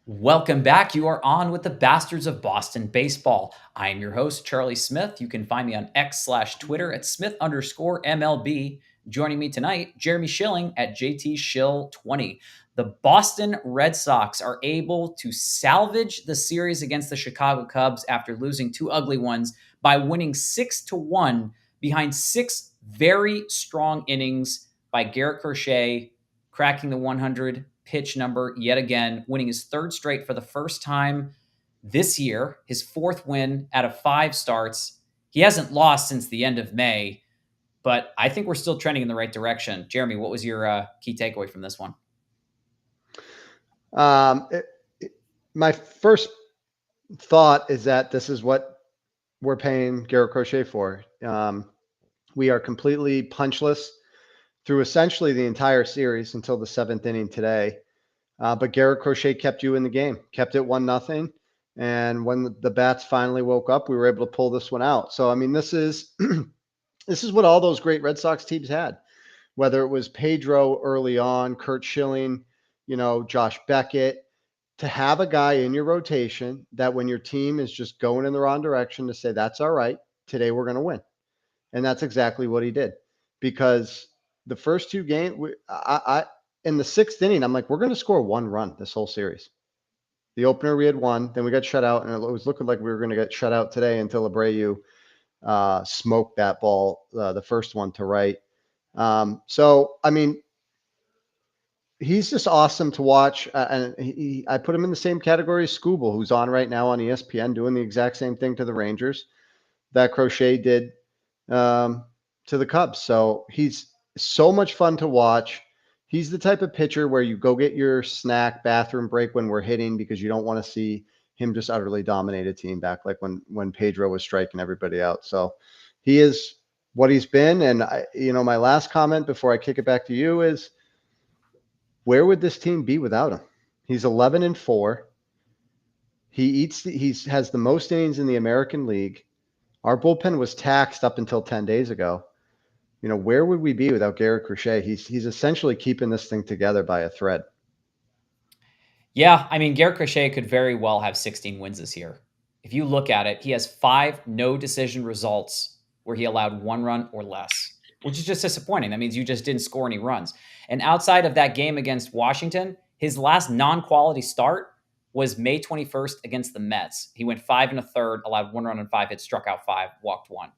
Welcome back. You are on with the Bastards of Boston Baseball. I am your host, Charlie Smith. You can find me on X/Twitter at Smith_MLB. Joining me tonight, Jeremy Schilling at JTShill20. The Boston Red Sox are able to salvage the series against the Chicago Cubs after losing two ugly ones by winning 6-1 behind six very strong innings by Garrett Crochet, cracking the 100 pitch number yet again, winning his third straight for the first time this year, his fourth win out of five starts. He hasn't lost since the end of May, but I think we're still trending in the right direction. Jeremy, what was your key takeaway from this one? Um, my first thought is that this is what we're paying Garrett Crochet for. We are completely punchless through essentially the entire series until the seventh inning today. But Garrett Crochet kept you in the game, kept it 1-0. And when the bats finally woke up, we were able to pull this one out. So, I mean, this is this is what all those great Red Sox teams had, whether it was Pedro early on, Curt Schilling, Josh Beckett, to have a guy in your rotation that when your team is just going in the wrong direction to say, that's all right, today we're going to win. And that's exactly what he did. Because the first two games, in the sixth inning, I'm like, we're going to score one run this whole series. The opener, we had one, then we got shut out, and it was looking like we were going to get shut out today until Abreu smoked that ball, the first one to right. So, I mean, he's just awesome to watch. And I put him in the same category as Scooble, who's on right now on ESPN doing the exact same thing to the Rangers that Crochet did to the Cubs. So he's so much fun to watch. He's the type of pitcher where you go get your snack bathroom break when we're hitting because you don't want to see him just utterly dominate a team back like when Pedro was striking everybody out. So he is what he's been. And my last comment before I kick it back to you is, where would this team be without him? He's 11-4. He has the most innings in the American League. Our bullpen was taxed up until 10 days ago. Where would we be without Garrett Crochet? He's essentially keeping this thing together by a thread. Yeah, I mean, Garrett Crochet could very well have 16 wins this year. If you look at it, he has 5 no-decision results where he allowed 1 run or less, which is just disappointing. That means you just didn't score any runs. And outside of that game against Washington, his last non-quality start was May 21st against the Mets. He went 5 1/3, allowed 1 run and 5 hits, struck out 5, walked 1.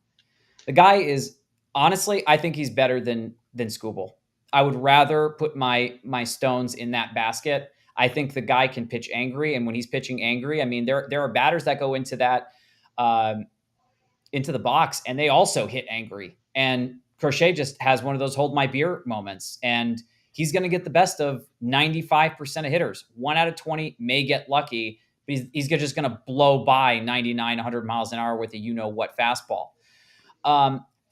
The guy is, honestly, I think he's better than Scooble. I would rather put my stones in that basket. I think the guy can pitch angry, and when he's pitching angry, I mean, there are batters that go into that into the box, and they also hit angry. And Crochet just has one of those hold my beer moments, and he's going to get the best of 95% of hitters. 1 out of 20 may get lucky, but he's just going to blow by 99, 100 miles an hour with a you-know-what fastball.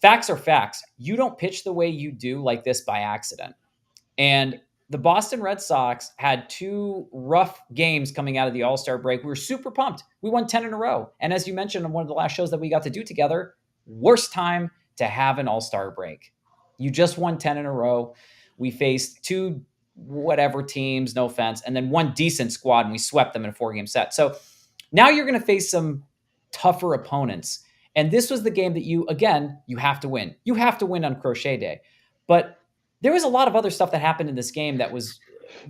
Facts are facts. You don't pitch the way you do like this by accident. And the Boston Red Sox had 2 rough games coming out of the All-Star break. We were super pumped. We won 10 in a row. And as you mentioned on one of the last shows that we got to do together, worst time to have an All-Star break. You just won 10 in a row. We faced 2 whatever teams, no offense, and then 1 decent squad, and we swept them in a 4-game set. So now you're going to face some tougher opponents. And this was the game that you have to win. You have to win on Crochet Day. But there was a lot of other stuff that happened in this game that was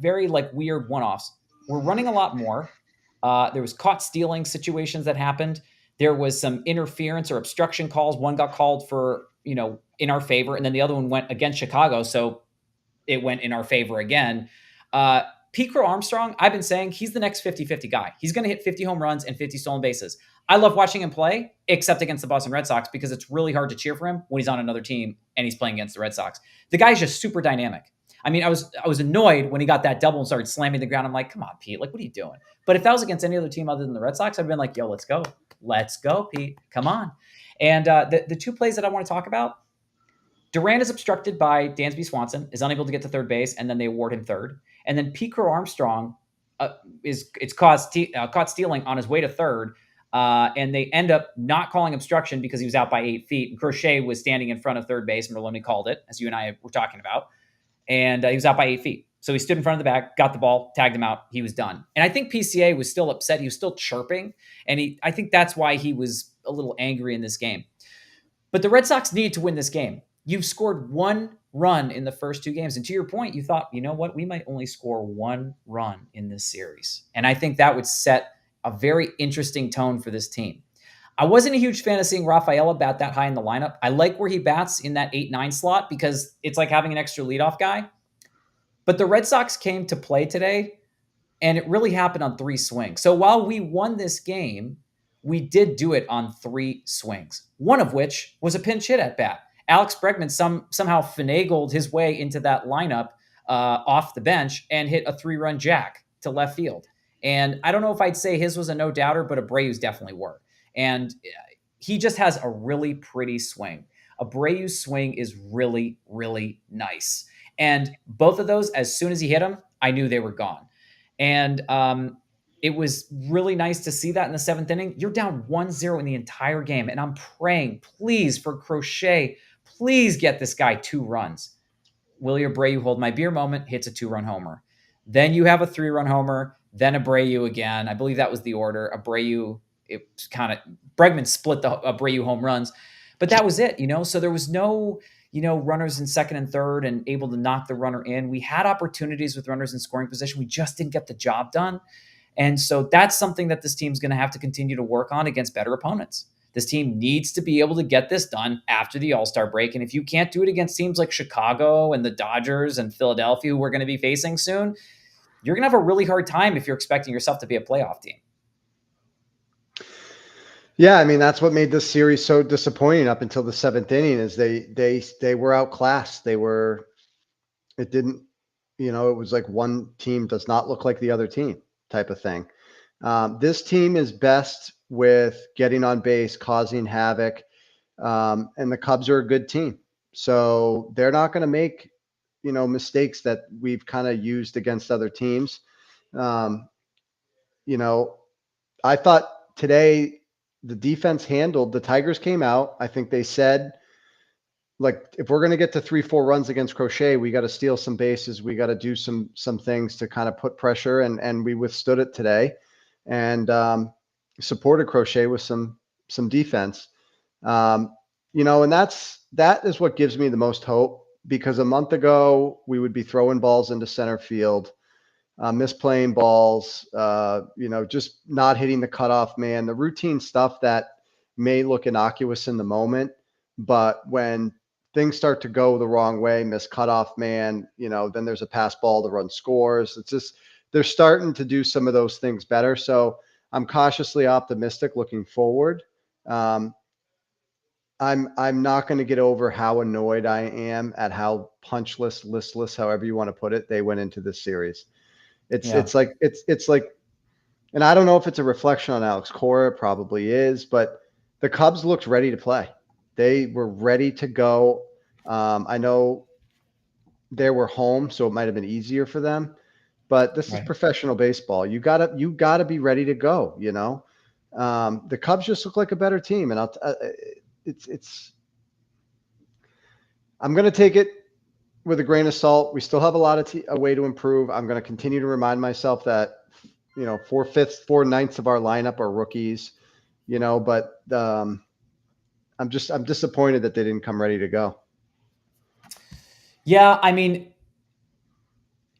very weird one-offs. We're running a lot more. There was caught stealing situations that happened. There was some interference or obstruction calls. One got called for, in our favor, and then the other one went against Chicago. So it went in our favor again. Pete Crow Armstrong, I've been saying he's the next 50-50 guy. He's going to hit 50 home runs and 50 stolen bases. I love watching him play, except against the Boston Red Sox, because it's really hard to cheer for him when he's on another team and he's playing against the Red Sox. The guy's just super dynamic. I mean, I was annoyed when he got that double and started slamming the ground. I'm like, come on, Pete, what are you doing? But if that was against any other team other than the Red Sox, I'd been like, yo, let's go. Let's go, Pete. Come on. And the 2 plays that I want to talk about, Durant is obstructed by Dansby Swanson, is unable to get to third base, and then they award him third. And then Pete Crow Armstrong is caught stealing on his way to third, and they end up not calling obstruction because he was out by 8 feet. And Crochet was standing in front of third base, and Merlone called it, as you and I were talking about, and he was out by 8 feet. So he stood in front of the bag, got the ball, tagged him out. He was done. And I think PCA was still upset. He was still chirping. And I think that's why he was a little angry in this game. But the Red Sox need to win this game. You've scored one run in the first two games. And to your point, you thought, you know what? We might only score one run in this series. And I think that would set a very interesting tone for this team. I wasn't a huge fan of seeing Rafaela bat that high in the lineup. I like where he bats in that 8-9 slot because it's like having an extra leadoff guy. But the Red Sox came to play today, and it really happened on 3 swings. So while we won this game, we did do it on 3 swings, one of which was a pinch hit at bat. Alex Bregman somehow finagled his way into that lineup off the bench and hit a 3-run jack to left field. And I don't know if I'd say his was a no-doubter, but Abreu's definitely were. And he just has a really pretty swing. Abreu's swing is really, really nice. And both of those, as soon as he hit them, I knew they were gone. And it was really nice to see that in the 7th inning. You're down 1-0 in the entire game. And I'm praying, please, for Crochet, please get this guy 2 runs. Willie Abreu, hold my beer moment, hits a 2-run homer. Then you have a 3-run homer, then Abreu again. I believe that was the order. Abreu, it was kind of, Bregman split the Abreu home runs, but that was it, So there was no, runners in second and third and able to knock the runner in. We had opportunities with runners in scoring position. We just didn't get the job done. And so that's something that this team's going to have to continue to work on against better opponents. This team needs to be able to get this done after the All-Star break. And if you can't do it against teams like Chicago and the Dodgers and Philadelphia, who we're going to be facing soon, you're going to have a really hard time if you're expecting yourself to be a playoff team. Yeah, I mean, that's what made this series so disappointing up until the 7th inning is they were outclassed. It was like one team does not look like the other team type of thing. This team is best with getting on base, causing havoc, and the Cubs are a good team. So they're not going to make, mistakes that we've kind of used against other teams. I thought today the defense handled, the Tigers came out. I think they said, like, if we're going to get to 3-4 runs against Crochet, we got to steal some bases. We got to do some things to kind of put pressure, and we withstood it today and supported Crochet with some defense. And that is what gives me the most hope, because a month ago we would be throwing balls into center field, misplaying balls, just not hitting the cutoff man, the routine stuff that may look innocuous in the moment, but when things start to go the wrong way, miss cutoff man, then there's a pass ball to run scores. It's just, they're starting to do some of those things better. So I'm cautiously optimistic looking forward. I'm not going to get over how annoyed I am at how punchless, listless, however you want to put it, they went into this series. It's like, and I don't know if it's a reflection on Alex Cora, it probably is, but the Cubs looked ready to play. They were ready to go. I know they were home, so it might have been easier for them, but this is professional baseball. You gotta be ready to go. The Cubs just look like a better team, and I'm going to take it with a grain of salt. We still have a lot of a way to improve. I'm going to continue to remind myself that 4/9 of our lineup are rookies. But I'm disappointed that they didn't come ready to go. Yeah, I mean,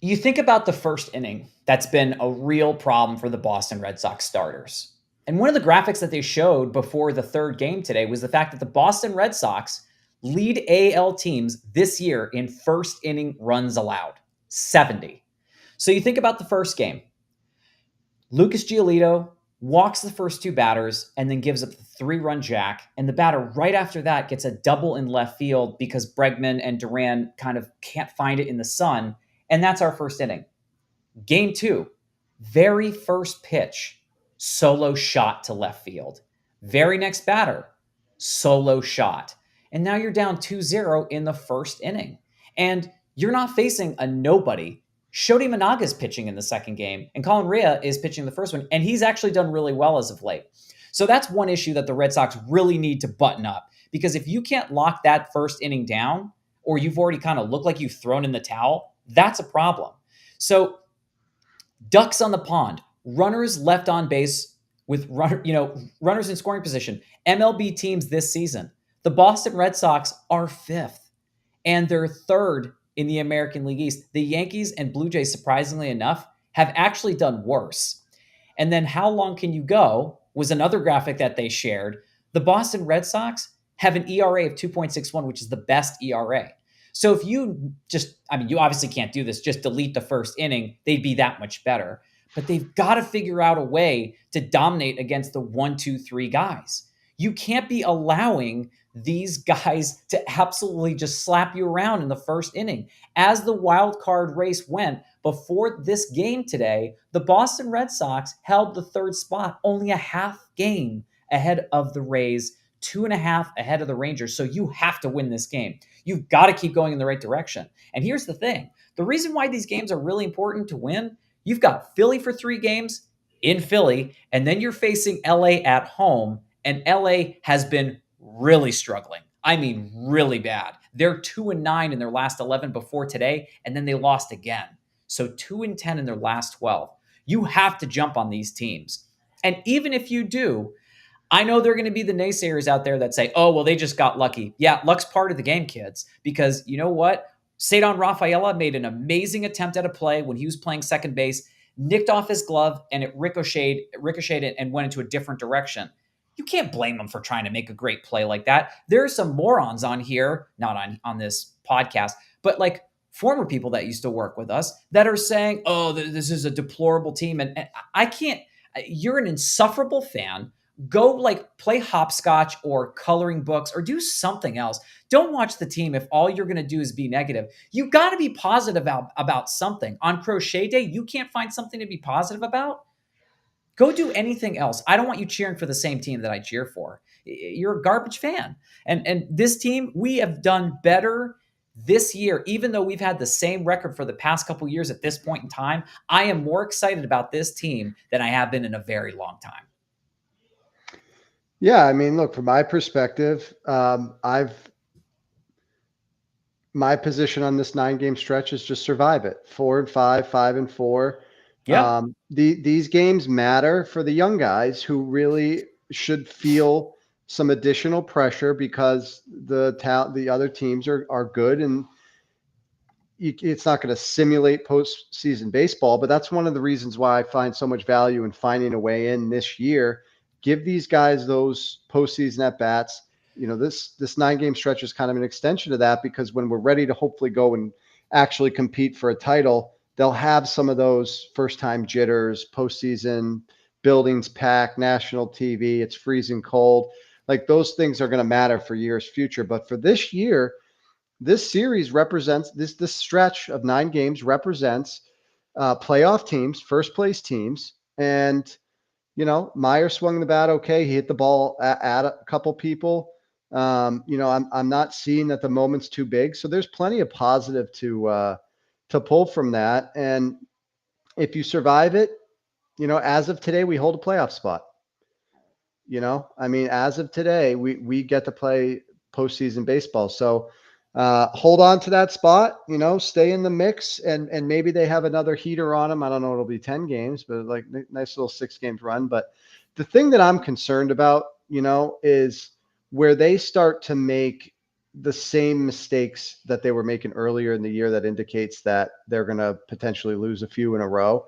you think about the first inning, that's been a real problem for the Boston Red Sox starters. And one of the graphics that they showed before the third game today was the fact that the Boston Red Sox lead AL teams this year in first inning runs allowed, 70. So you think about the first game. Lucas Giolito walks the first 2 batters and then gives up the 3-run jack. And the batter right after that gets a double in left field because Bregman and Duran kind of can't find it in the sun. And that's our first inning. Game 2, very first pitch, solo shot to left field. Very next batter, solo shot. And now you're down 2-0 in the first inning. And you're not facing a nobody. Shodi Managa's pitching in the second game, and Colin Rea is pitching the first one, and he's actually done really well as of late. So that's one issue that the Red Sox really need to button up, because if you can't lock that first inning down, or you've already kind of looked like you've thrown in the towel, that's a problem. So ducks on the pond, runners left on base with runners in scoring position. MLB teams this season, the Boston Red Sox are fifth, and they're third in the American League East. The Yankees and Blue Jays, surprisingly enough, have actually done worse. And then how long can you go was another graphic that they shared. The Boston Red Sox have an ERA of 2.61, which is the best ERA. So if you you obviously can't do this, just delete the first inning, they'd be that much better. But they've got to figure out a way to dominate against the 1, 2, 3 guys. You can't be allowing these guys to absolutely just slap you around in the first inning. As the wild card race went, before this game today, the Boston Red Sox held the third spot, only a half game ahead of the Rays, 2.5 ahead of the Rangers. So you have to win this game. You've got to keep going in the right direction. And here's the thing. The reason why these games are really important to win, you've got Philly for 3 games in Philly, and then you're facing LA at home, and LA has been really struggling. I mean, really bad. They're 2-9 in their last 11 before today, and then they lost again. So 2-10 in their last 12. You have to jump on these teams. And even if you do, I know there are going to be the naysayers out there that say, oh, well, they just got lucky. Yeah, luck's part of the game, kids, because you know what? Cedar Rafaela made an amazing attempt at a play when he was playing second base, nicked off his glove, and it ricocheted and went into a different direction. You can't blame him for trying to make a great play like that. There are some morons on here, not on this podcast, but like former people that used to work with us that are saying, oh, this is a deplorable team. And I can't, you're an insufferable fan. Go like play hopscotch or coloring books or do something else. Don't watch the team if all you're going to do is be negative. You got to be positive about something. On Crochet Day, you can't find something to be positive about? Go do anything else. I don't want you cheering for the same team that I cheer for. You're a garbage fan. And this team, we have done better this year, even though we've had the same record for the past couple years at this point in time. I am more excited about this team than I have been in a very long time. Yeah, I mean, look, from my perspective, my position on this 9-game stretch is just survive it. 4-5, 5-4. Yeah. These games matter for the young guys who really should feel some additional pressure because the other teams are good, and it's not going to simulate postseason baseball. But that's one of the reasons why I find so much value in finding a way in this year. Give these guys those postseason at bats. You know, this 9-game stretch is kind of an extension of that, because when we're ready to hopefully go and actually compete for a title, they'll have some of those first-time jitters, postseason, buildings packed, national TV, it's freezing cold. Like those things are going to matter for years future. But for this year, this series represents this stretch of 9 games represents playoff teams, first place teams, and Meyer swung the bat okay. He hit the ball at a couple people. I'm not seeing that the moment's too big, so there's plenty of positive to pull from that. And if you survive it, as of today, we hold a playoff spot. As of today, we get to play postseason baseball. So hold on to that spot, stay in the mix, and maybe they have another heater on them. I don't know, it'll be 10 games, but like nice little 6-game run. But the thing that I'm concerned about, is where they start to make the same mistakes that they were making earlier in the year that indicates that they're going to potentially lose a few in a row.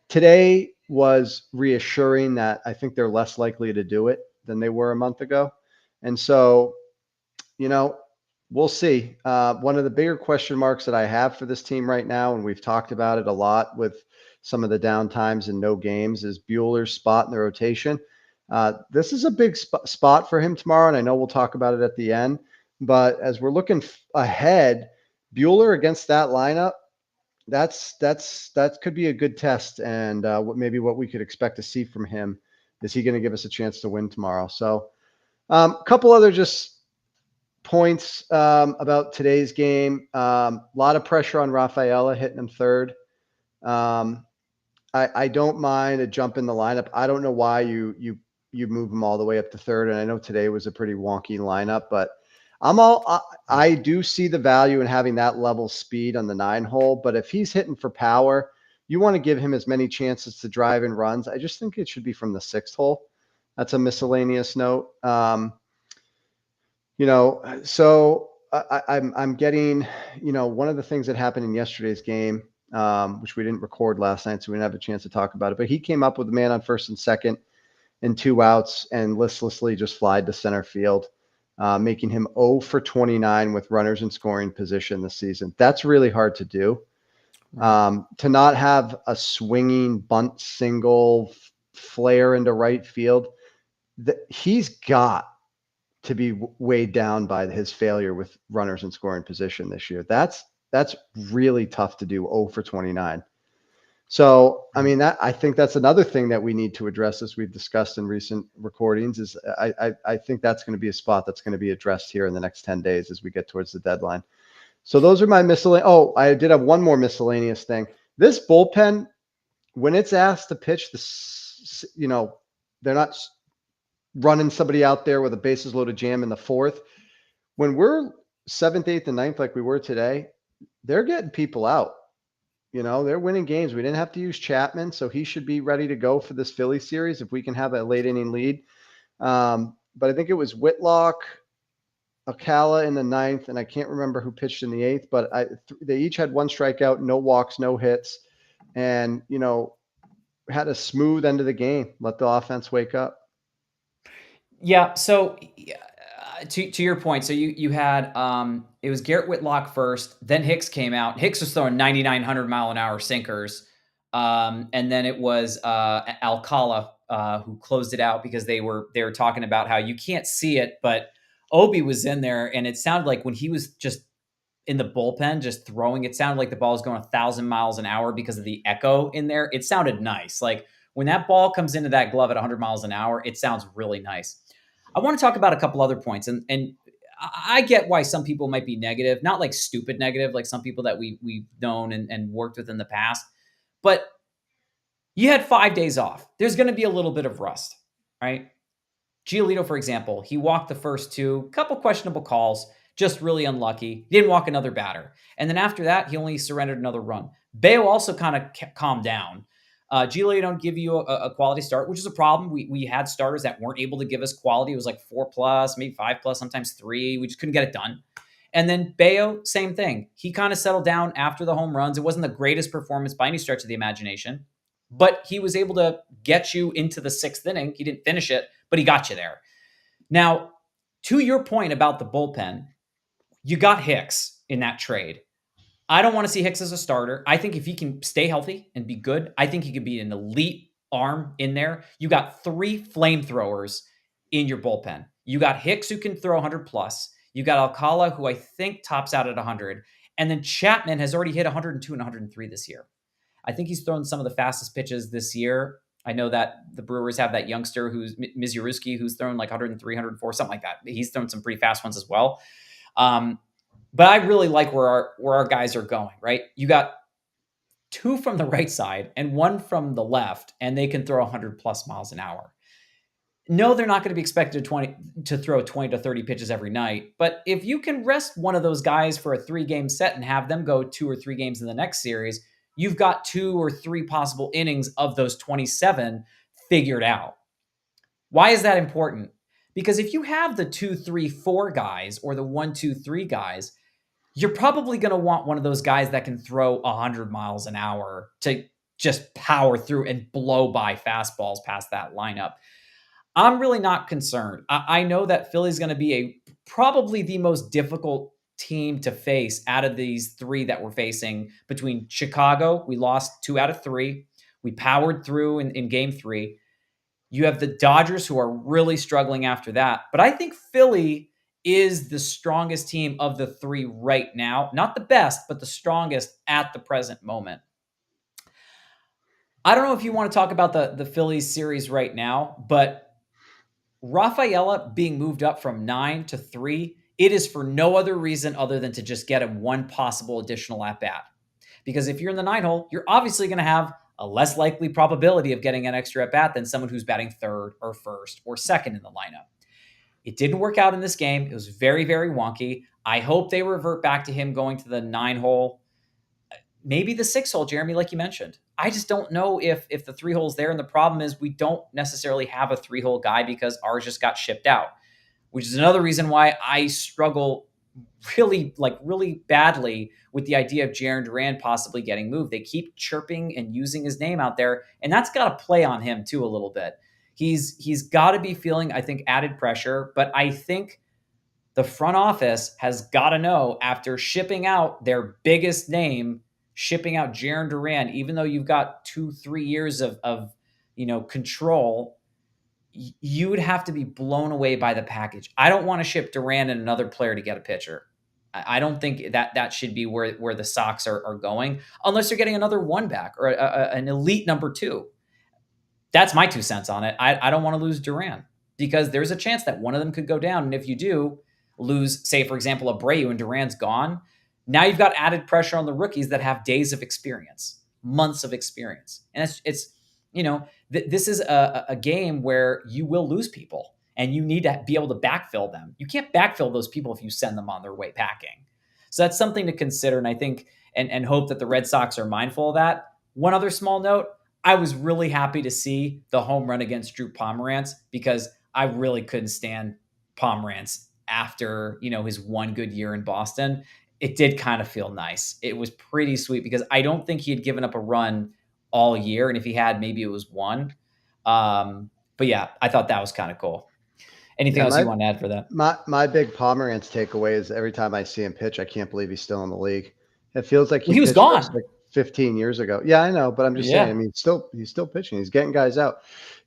Today was reassuring that I think they're less likely to do it than they were a month ago. And so, we'll see. One of the bigger question marks that I have for this team right now, and we've talked about it a lot with some of the downtimes and no games, is Buehler's spot in the rotation. This is a big spot for him tomorrow, and I know we'll talk about it at the end. But as we're looking ahead, Buehler against that lineup, that could be a good test, and maybe what we could expect to see from him. Is he going to give us a chance to win tomorrow? So, a couple other just points about today's game. A lot of pressure on Rafaela hitting him third. I don't mind a jump in the lineup. I don't know why you move him all the way up to third, and I know today was a pretty wonky lineup, but I do see the value in having that level speed on the 9 hole, but if he's hitting for power, you want to give him as many chances to drive and runs. I just think it should be from the 6th hole. That's a miscellaneous note. So I'm getting, one of the things that happened in yesterday's game, which we didn't record last night, so we didn't have a chance to talk about it. But he came up with a man on first and second and 2 outs and listlessly just flied to center field, making him 0 for 29 with runners in scoring position this season. That's really hard to do. To not have a swinging bunt single flare into right field, he's got to be weighed down by his failure with runners in scoring position this year. That's really tough to do. 0 for 29. So, I mean, I think that's another thing that we need to address, as we've discussed in recent recordings, is I think that's going to be a spot that's going to be addressed here in the next 10 days as we get towards the deadline. So those are my miscellaneous. Oh, I did have one more miscellaneous thing. This bullpen, when it's asked to pitch, they're not running somebody out there with a bases loaded jam in the 4th. When we're 7th, 8th, and 9th, like we were today, they're getting people out. They're winning games. We didn't have to use Chapman, so he should be ready to go for this Philly series if we can have a late inning lead. But I think it was Whitlock, Alcala in the 9th, and I can't remember who pitched in the 8th, but they each had 1 strikeout, no walks, no hits, and, had a smooth end of the game. Let the offense wake up. Yeah. So to your point, so you had it was Garrett Whitlock first, then Hicks came out. Hicks was throwing 9,900 mile an hour sinkers, and then it was Alcala who closed it out because they were talking about how you can't see it, but Obi was in there, and it sounded like when he was just in the bullpen, just throwing, it sounded like the ball was going 1,000 miles an hour because of the echo in there. It sounded nice. Like when that ball comes into that glove at 100 miles an hour, it sounds really nice. I want to talk about a couple other points, and I get why some people might be negative, not like stupid negative, like some people that we've known and worked with in the past, but you had 5 days off. There's going to be a little bit of rust, right? Giolito, for example, he walked the first 2, couple questionable calls, just really unlucky. He didn't walk another batter. And then after that, he only surrendered another run. Bayo also kind of calmed down. Giolito don't give you a quality start, which is a problem. We had starters that weren't able to give us quality. It was like 4+, maybe 5+, sometimes 3. We just couldn't get it done. And then Bayo, same thing. He kind of settled down after the home runs. It wasn't the greatest performance by any stretch of the imagination, but he was able to get you into the 6th inning. He didn't finish it, but he got you there. Now, to your point about the bullpen, you got Hicks in that trade. I don't want to see Hicks as a starter. I think if he can stay healthy and be good, I think he could be an elite arm in there. You got 3 flamethrowers in your bullpen. You got Hicks, who can throw 100+. You got Alcala, who I think tops out at 100. And then Chapman has already hit 102 and 103 this year. I think he's thrown some of the fastest pitches this year. I know that the Brewers have that youngster who's Mizurowski, who's thrown like 103, 104, something like that. He's thrown some pretty fast ones as well. But I really like where our guys are going, right? You got 2 from the right side and 1 from the left, and they can throw 100+ miles an hour. No, they're not going to be expected to throw 20 to 30 pitches every night. But if you can rest one of those guys for a 3-game set and have them go 2 or 3 games in the next series, you've got 2 or 3 possible innings of those 27 figured out. Why is that important? Because if you have the 2, 3, 4 guys or the 1, 2, 3 guys, you're probably going to want one of those guys that can throw 100 miles an hour to just power through and blow by fastballs past that lineup. I'm really not concerned. I know that Philly's going to be probably the most difficult team to face out of these 3 that we're facing. Between Chicago, we lost 2 out of 3. We powered through in game 3. You have the Dodgers, who are really struggling after that. But I think Philly is the strongest team of the 3 right now. Not the best, but the strongest at the present moment. I don't know if you want to talk about the Phillies series right now, but Rafaela being moved up from 9 to 3, it is for no other reason other than to just get him 1 possible additional at-bat. Because if you're in the 9 hole, you're obviously going to have a less likely probability of getting an extra at-bat than someone who's batting 3rd or 1st or 2nd in the lineup. It didn't work out in this game. It was very, very wonky. I hope they revert back to him going to the 9-hole, maybe the 6-hole, Jeremy, like you mentioned. I just don't know if the 3-hole's there. And the problem is we don't necessarily have a 3-hole guy because ours just got shipped out, which is another reason why I struggle really badly with the idea of Jaron Duran possibly getting moved. They keep chirping and using his name out there, and that's got to play on him too a little bit. He's got to be feeling, I think, added pressure, but I think the front office has got to know, after shipping out their biggest name, shipping out Jaron Duran, even though you've got 2-3 years of control, you would have to be blown away by the package. I don't want to ship Duran and another player to get a pitcher. I don't think that should be where the Sox are going, unless they're getting another one back or an elite number 2. That's my 2 cents on it. I don't want to lose Duran because there's a chance that one of them could go down. And if you do lose, say, for example, Abreu and Duran's gone, now you've got added pressure on the rookies that have days of experience, months of experience. And it's this is a game where you will lose people and you need to be able to backfill them. You can't backfill those people if you send them on their way packing. So that's something to consider. And I think and hope that the Red Sox are mindful of that. One other small note, I was really happy to see the home run against Drew Pomerantz because I really couldn't stand Pomerantz after, his one good year in Boston. It did kind of feel nice. It was pretty sweet because I don't think he had given up a run all year. And if he had, maybe it was one. But yeah, I thought that was kind of cool. Anything else you want to add for that? My big Pomerantz takeaway is every time I see him pitch, I can't believe he's still in the league. It feels like he was gone like 15 years ago. Yeah, I know, but I'm just saying, I mean, he's still pitching. He's getting guys out.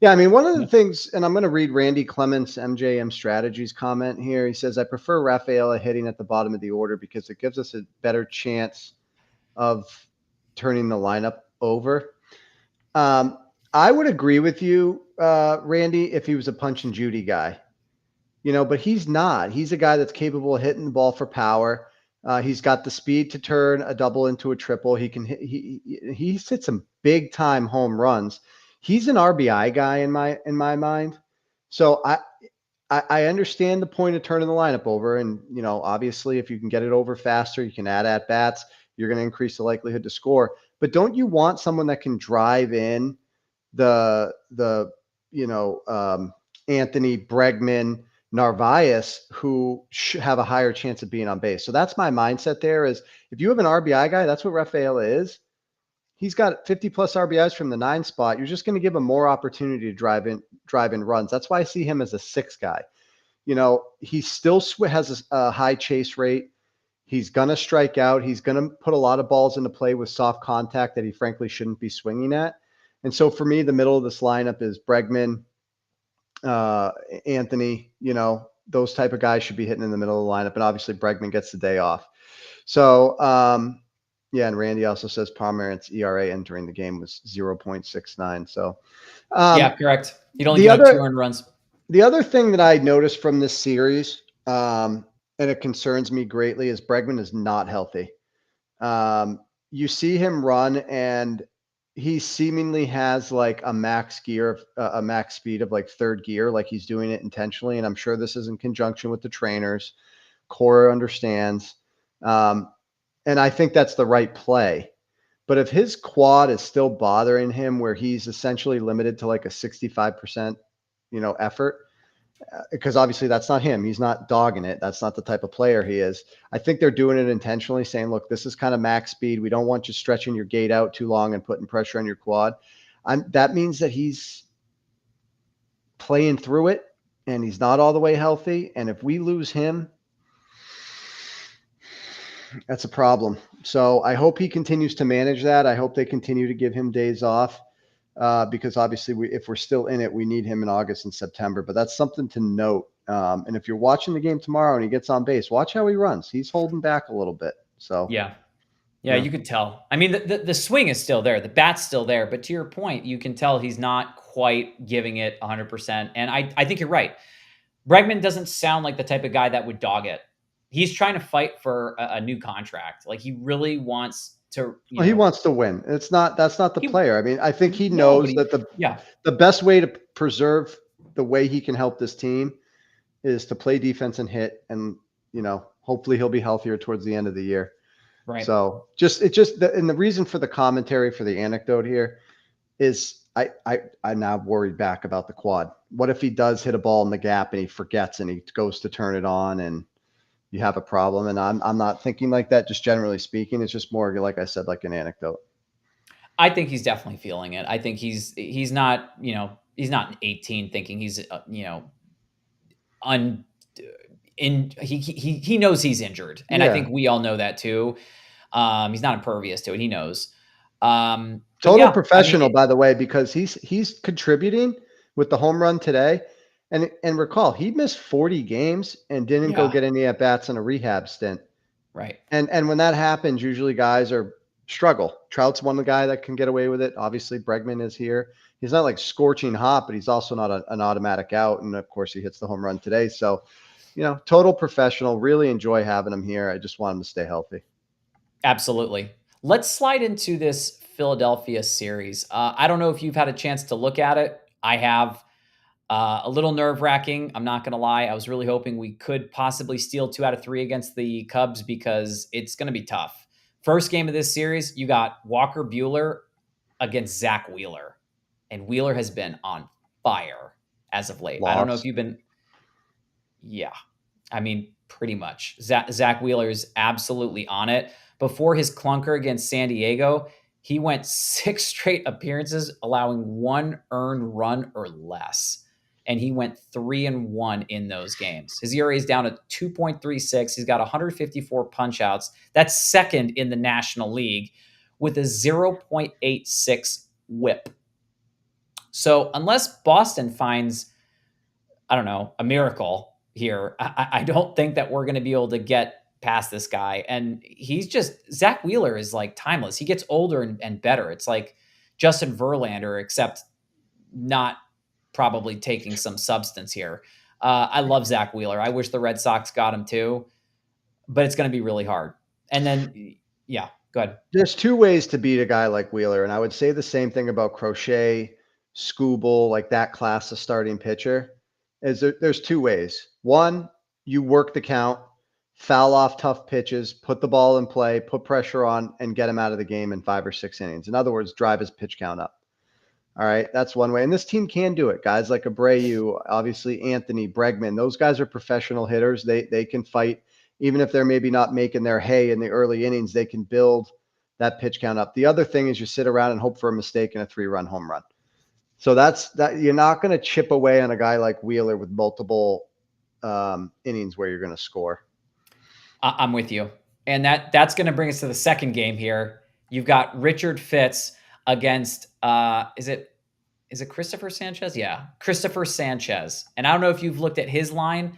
Yeah, I mean, one of the things, and I'm going to read Randy Clements, MJM Strategies comment here. He says, I prefer Rafaela hitting at the bottom of the order because it gives us a better chance of turning the lineup over. I would agree with you, Randy, if he was a Punch and Judy guy, but he's not. He's a guy that's capable of hitting the ball for power. He's got the speed to turn a double into a triple. He can hit, he hit some big time home runs. He's an RBI guy in my mind. So I understand the point of turning the lineup over. And, obviously if you can get it over faster, you can add at bats, you're going to increase the likelihood to score. But don't you want someone that can drive in the Anthony, Bregman, Narvaez, who have a higher chance of being on base? So that's my mindset there is if you have an RBI guy, that's what Rafaela is. He's got 50 plus RBIs from the 9 spot. You're just going to give him more opportunity to drive in runs. That's why I see him as a 6 guy. He still has a high chase rate. He's going to strike out. He's going to put a lot of balls into play with soft contact that he frankly shouldn't be swinging at. And so for me, the middle of this lineup is Bregman, Anthony, those type of guys should be hitting in the middle of the lineup. And obviously Bregman gets the day off. So, yeah. And Randy also says Pomerantz's ERA entering the game was 0.69. So, yeah, correct. You'd only give up 2 earned runs. The other thing that I noticed from this series, and it concerns me greatly, is Bregman is not healthy. You see him run and he seemingly has like a max speed of like 3rd gear, like he's doing it intentionally. And I'm sure this is in conjunction with the trainers. Cora understands. And I think that's the right play. But if his quad is still bothering him where he's essentially limited to like a 65%, effort, because obviously that's not him. He's not dogging it. That's not the type of player he is. I think they're doing it intentionally, saying, look, this is kind of max speed. We don't want you stretching your gait out too long and putting pressure on your quad. That means that he's playing through it and he's not all the way healthy. And if we lose him, that's a problem. So I hope he continues to manage that. I hope they continue to give him days off. Because obviously if we're still in it, we need him in August and September, but that's something to note. And if you're watching the game tomorrow and he gets on base, watch how he runs. He's holding back a little bit. So yeah, you could tell. I mean, the swing is still there. The bat's still there, but to your point, you can tell he's not quite giving it 100%. And I think you're right. Bregman doesn't sound like the type of guy that would dog it. He's trying to fight for a new contract. Like he really wants to, he wants to win. That's not the player. I mean, I think he knows that the best way to preserve the way he can help this team is to play defense and hit, and hopefully he'll be healthier towards the end of the year. Right. So and the reason for the commentary for the anecdote here is I'm now worried back about the quad. What if he does hit a ball in the gap and he forgets and he goes to turn it on and you have a problem? And I'm not thinking like that, just generally speaking. It's just more, like I said, like an anecdote. I think he's definitely feeling it. I think he's not, he's not 18 thinking he's, un he knows he's injured. And I Yeah. think we all know that too. He's not impervious to it. He knows. But Total yeah, I mean, professional, by the way, because he's contributing with the home run today. And recall, he missed 40 games and didn't go yeah, get any at bats in a rehab stint. right. And when that happens, usually guys are struggle. Trout's one guy that can get away with it. Obviously, Bregman is here. He's not like scorching hot, but he's also not an automatic out. And of course, he hits the home run today. So, total professional. Really enjoy having him here. I just want him to stay healthy. Absolutely. Let's slide into this Philadelphia series. I don't know if you've had a chance to look at it. I have. A little nerve wracking. I'm not going to lie. I was really hoping we could possibly steal 2 out of 3 against the Cubs because it's going to be tough. First game of this series, you got Walker Buehler against Zach Wheeler. And Wheeler has been on fire as of late. I don't know if Loss. you've been. Yeah. I mean, pretty much. Zach Wheeler is absolutely on it. Before his clunker against San Diego, he went 6 straight appearances, allowing 1 earned run or less. And he went 3-1 in those games. His ERA is down to 2.36. He's got 154 punchouts. That's second in the National League with a 0.86 whip. So unless Boston finds, I don't know, a miracle here, I don't think that we're going to be able to get past this guy. And Zach Wheeler is like timeless. He gets older and better. It's like Justin Verlander, except not probably taking some substance here. I love Zach Wheeler. I wish the Red Sox got him too, but it's going to be really hard. And then, yeah, go ahead. There's 2 ways to beat a guy like Wheeler. And I would say the same thing about Crochet, Skubal, like that class of starting pitcher. There's 2 ways. One, you work the count, foul off tough pitches, put the ball in play, put pressure on, and get him out of the game in 5 or 6 innings. In other words, drive his pitch count up. All right, that's one way. And this team can do it. Guys like Abreu, obviously Anthony, Bregman, those guys are professional hitters. They can fight. Even if they're maybe not making their hay in the early innings, they can build that pitch count up. The other thing is you sit around and hope for a mistake and a 3-run home run. So that's that. You're not going to chip away on a guy like Wheeler with multiple innings where you're going to score. I'm with you. And that's going to bring us to the second game here. You've got Richard Fitz against, is it Christopher Sanchez? Yeah, Christopher Sanchez. And I don't know if you've looked at his line.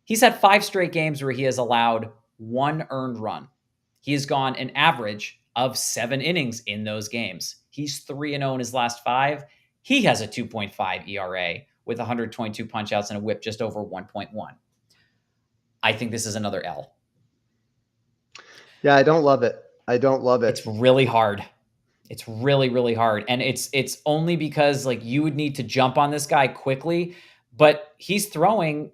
He's had 5 straight games where he has allowed 1 earned run. He has gone an average of 7 innings in those games. He's 3-0 in his last 5. He has a 2.5 ERA with 122 punchouts and a whip just over 1.1. I think this is another L. Yeah, I don't love it. It's really hard. It's really, really hard. And it's only because like you would need to jump on this guy quickly, but he's throwing,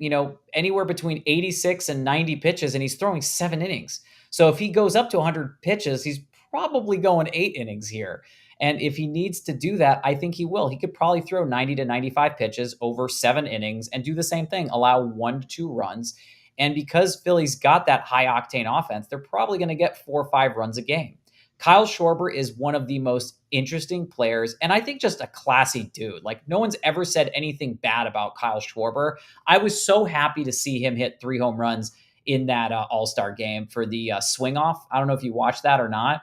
anywhere between 86 and 90 pitches and he's throwing 7 innings. So if he goes up to 100 pitches, he's probably going 8 innings here. And if he needs to do that, I think he will. He could probably throw 90 to 95 pitches over 7 innings and do the same thing, allow 1 to 2 runs. And because Philly's got that high octane offense, they're probably going to get 4 or 5 runs a game. Kyle Schwarber is one of the most interesting players, and I think just a classy dude. Like, no one's ever said anything bad about Kyle Schwarber. I was so happy to see him hit 3 home runs in that All-Star game for the swing off. I don't know if you watched that or not.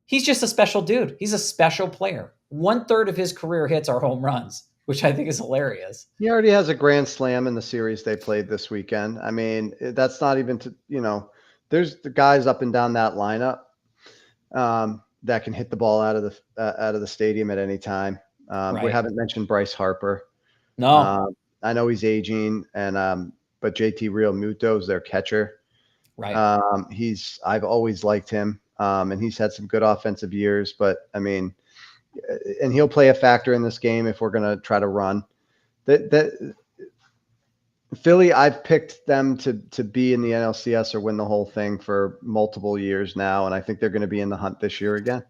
He's just a special dude. He's a special player. 1/3 of his career hits are home runs, which I think is hilarious. He already has a grand slam in the series they played this weekend. I mean, that's not even there's the guys up and down that lineup that can hit the ball out of the stadium at any time. Right. We haven't mentioned Bryce Harper. No. I know he's aging, but JT Realmuto is their catcher. Right. I've always liked him, and he's had some good offensive years. But I mean, and he'll play a factor in this game if we're going to try to run. Philly, I've picked them to be in the NLCS or win the whole thing for multiple years now, and I think they're going to be in the hunt this year again.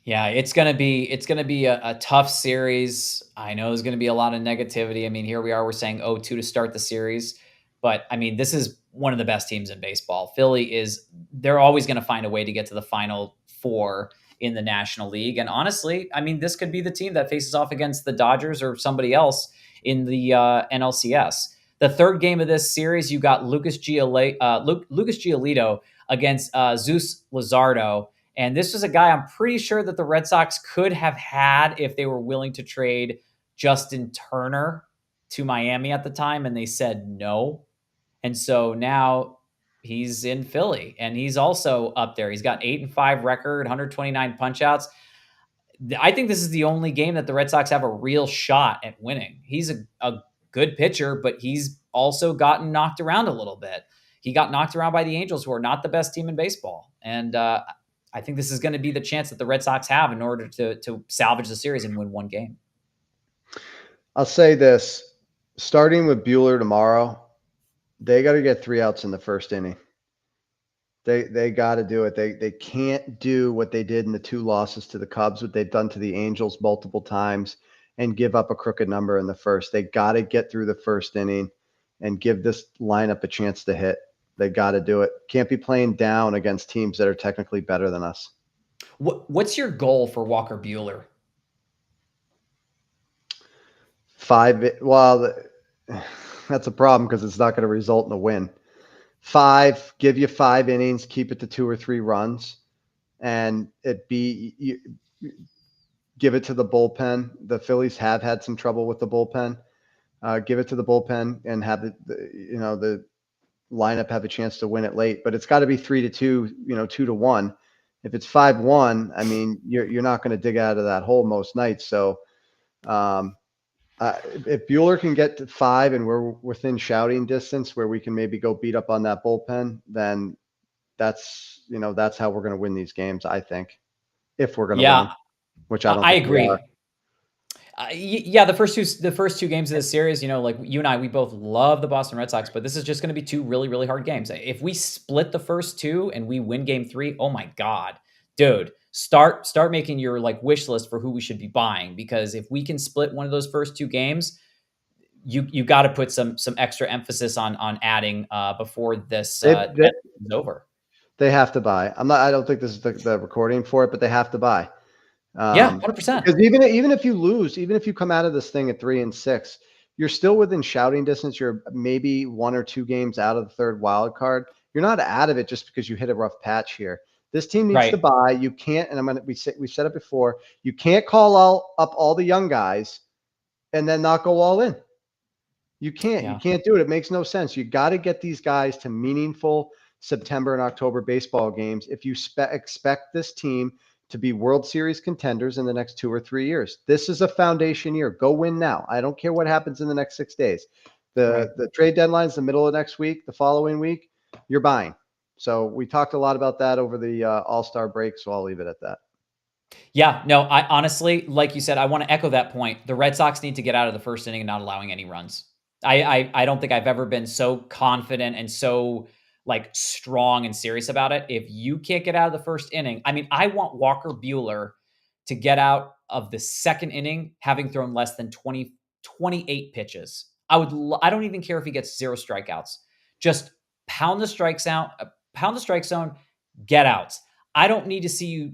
Yeah, it's gonna be a tough series. I know there's gonna be a lot of negativity. I mean, here we are, we're saying 0-2 to start the series. But I mean, this is one of the best teams in baseball. Philly is they're always gonna find a way to get to the final four in the National League. And honestly, I mean, this could be the team that faces off against the Dodgers or somebody else in the NLCS. The third game of this series, you got Lucas Giolito against Zeus Luzardo. And this was a guy I'm pretty sure that the Red Sox could have had if they were willing to trade Justin Turner to Miami at the time, and they said no. And so now he's in Philly, and he's also up there. He's got 8-5 record, 129 punchouts. I think this is the only game that the Red Sox have a real shot at winning. He's a good pitcher, but he's also gotten knocked around a little bit. He got knocked around by the Angels, who are not the best team in baseball. And I think this is going to be the chance that the Red Sox have in order to salvage the series and win one game. I'll say this, starting with Bueller tomorrow, they got to get 3 outs in the first inning. They got to do it. They can't do what they did in the 2 losses to the Cubs, what they've done to the Angels multiple times, and give up a crooked number in the first. They got to get through the first inning and give this lineup a chance to hit. They got to do it. Can't be playing down against teams that are technically better than us. What's your goal for Walker Bueller? 5. Well, that's a problem because it's not going to result in a win. 5, give you 5 innings, keep it to 2 or 3 runs, and give it to the bullpen. The Phillies have had some trouble with the bullpen. Give it to the bullpen and have the lineup have a chance to win it late. But it's got to be 3-2, 2-1. If it's 5-1, I mean, you're not going to dig out of that hole most nights. So if Bueller can get to 5 and we're within shouting distance where we can maybe go beat up on that bullpen, then that's how we're going to win these games, I think, if we're going to win, which I don't I think we agree. are. Yeah, the first two games of this series, like you and I, we both love the Boston Red Sox, but this is just going to be 2 really, really hard games. If we split the first 2 and we win game 3, oh my God, dude, start making your wish list for who we should be buying, because if we can split one of those first 2 games, you got to put some extra emphasis on adding before this is over. They have to buy. I don't think this is the recording for it, but they have to buy. Yeah, 100%. Because even if you lose, even if you come out of this thing at 3-6, you're still within shouting distance. You're maybe 1 or 2 games out of the third wild card. You're not out of it just because you hit a rough patch here. This team needs to buy. You can't, and we said it before, you can't call up all the young guys and then not go all in. You can't. Yeah. You can't do it. It makes no sense. You got to get these guys to meaningful September and October baseball games if you expect this team to be World Series contenders in the next 2 or 3 years. This is a foundation year. Go win now. I don't care what happens in the next 6 days. The trade deadline's the middle of next week. The following week, you're buying. So we talked a lot about that over the All-Star break, so I'll leave it at that. Yeah, no, I honestly, like you said, I want to echo that point. The Red Sox need to get out of the first inning and not allowing any runs. I don't think I've ever been so confident and so strong and serious about it. If you can't get out of the first inning, I mean, I want Walker Bueller to get out of the second inning having thrown less than 28 pitches. I don't even care if he gets 0 strikeouts. Just pound the strike zone, get outs. I don't need to see you,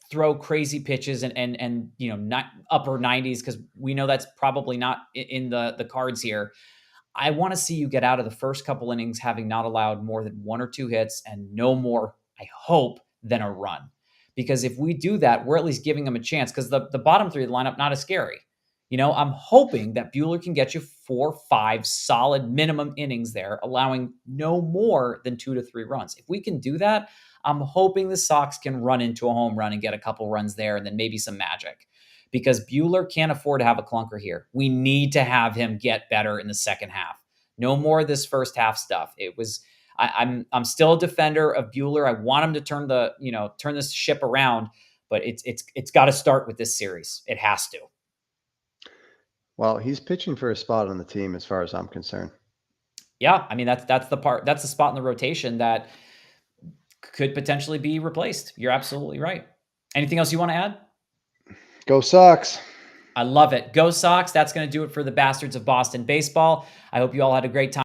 throw crazy pitches and not upper 90s, because we know that's probably not in the cards here. I want to see you get out of the first couple innings having not allowed more than 1 or 2 hits and no more, I hope, than a run. Because if we do that, we're at least giving them a chance, because the bottom 3 of the lineup, not as scary. I'm hoping that Bueller can get you 4, 5 solid minimum innings there, allowing no more than 2 to 3 runs. If we can do that, I'm hoping the Sox can run into a home run and get a couple runs there and then maybe some magic. Because Bueller can't afford to have a clunker here. We need to have him get better in the second half. No more of this first half stuff. I'm still a defender of Bueller. I want him to turn this ship around, but it's got to start with this series. It has to. Well, he's pitching for a spot on the team as far as I'm concerned. Yeah, I mean that's the spot in the rotation that could potentially be replaced. You're absolutely right. Anything else you want to add? Go Sox. I love it. Go Sox. That's going to do it for the Bastards of Boston baseball. I hope you all had a great time.